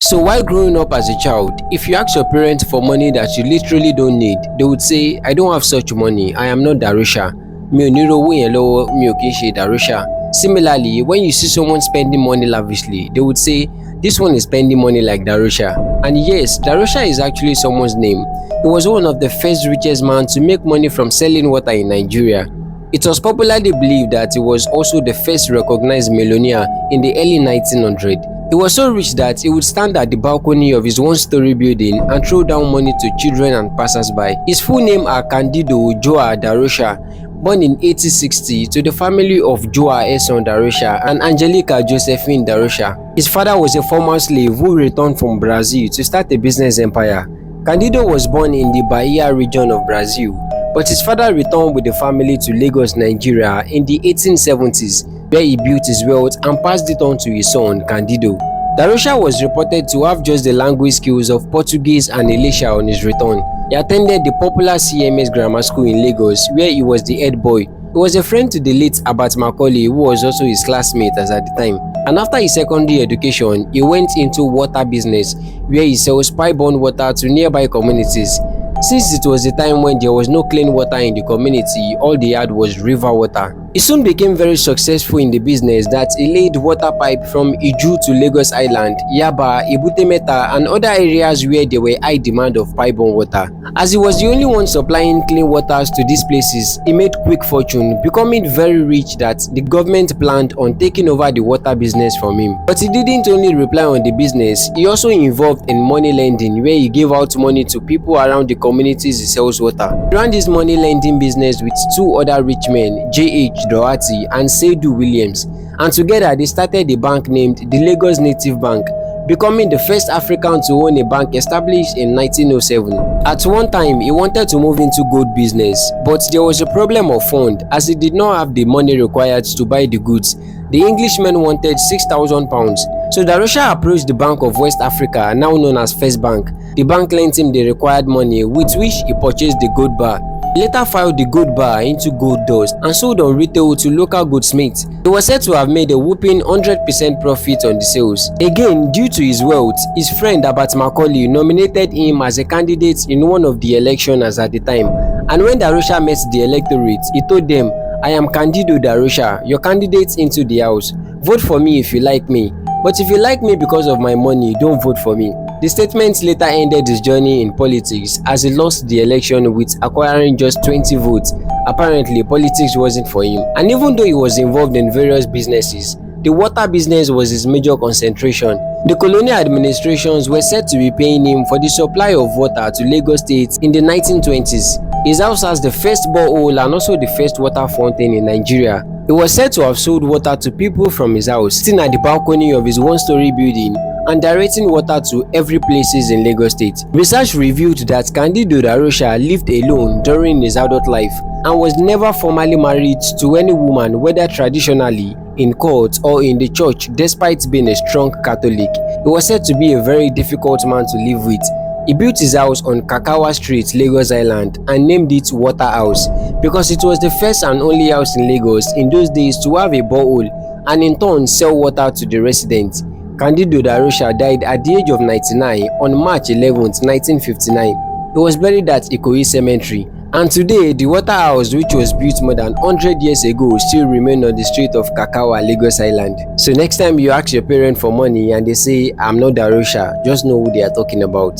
So while growing up as a child, if you ask your parents for money that you literally don't need, they would say, I don't have such money, I am not Darosha. Mi ò ní rówó yẹn lọ́wọ́, mi ò kí ń ṣe Darosha. Similarly, when you see someone spending money lavishly, they would say, this one is spending money like Darosha. And yes, Darosha is actually someone's name. He was one of the first richest men to make money from selling water in Nigeria. It was popularly believed that he was also the first recognized millionaire in the early 1900s. He was so rich that he would stand at the balcony of his one-story building and throw down money to children and passers-by. His full name are CANDIDO JOAO DAROSHA, born in 1860 to the family of JOAO DAROSHA and Angelica Josephine DAROSHA. His father was a former slave who returned from Brazil to start a business empire. CANDIDO was born in the Bahia region of Brazil, but his father returned with the family to Lagos, Nigeria in the 1870s, where he built his wealth and passed it on to his son, CANDIDO. DAROSHA was reported to have just the language skills of Portuguese and Elisha on his return. He attended the popular CMS Grammar School in Lagos, where he was the head boy. He was a friend to the late Abat Macaulay, who was also his classmate at the time. And after his secondary education, he went into water business, where he sells pipe-borne water to nearby communities. Since it was a time when there was no clean water in the community, all they had was river water. He soon became very successful in the business that he laid water pipe from Iju to Lagos Island, Yaba, Ebute Metta and other areas where there were high demand of pipe-borne water. As he was the only one supplying clean waters to these places, he made quick fortune, becoming very rich that the government planned on taking over the water business from him. But he didn't only rely on the business, he also involved in money lending, where he gave out money to people around the communities he sells water. He ran this money lending business with two other rich men, J.H. Doherty and Seidu Williams, and together they started a bank named the Lagos Native Bank, becoming the first African to own a bank established in 1907. At one time, he wanted to move into gold business, but there was a problem of fund as he did not have the money required to buy the goods. The Englishman wanted £6,000, so DAROSHA approached the Bank of West Africa, now known as First Bank. The bank lent him the required money, with which he purchased the gold bar. He later filed the gold bar into gold dust and sold on retail to local goldsmiths. He was said to have made a whopping 100% profit on the sales. Again, due to his wealth, his friend Abat Macaulay nominated him as a candidate in one of the elections at the time. And when DAROSHA met the electorate, he told them, I am CANDIDO DAROSHA, your candidate into the house. Vote for me if you like me. But if you like me because of my money, don't vote for me. The statement later ended his journey in politics as he lost the election with acquiring just 20 votes. Apparently, politics wasn't for him. And even though he was involved in various businesses, the water business was his major concentration. The colonial administrations were said to be paying him for the supply of water to Lagos State in the 1920s. His house has the first borehole and also the first water fountain in Nigeria. He was said to have sold water to people from his house, sitting at the balcony of his one-story building and directing water to every places in Lagos State. Research revealed that CANDIDO DAROSHA lived alone during his adult life and was never formally married to any woman, whether traditionally, in court or in the church, despite being a strong Catholic. He was said to be a very difficult man to live with. He built his house on Kakawa Street, Lagos Island, and named it Water House because it was the first and only house in Lagos in those days to have a borehole and in turn sell water to the residents. CANDIDO DAROSHA died at the age of 99 on March 11, 1959. He was buried at Ikoyi Cemetery, and today the water house, which was built more than 100 years ago, still remains on the street of Kakawa, Lagos Island. So next time you ask your parent for money and they say, I'm not DAROSHA, just know who they are talking about.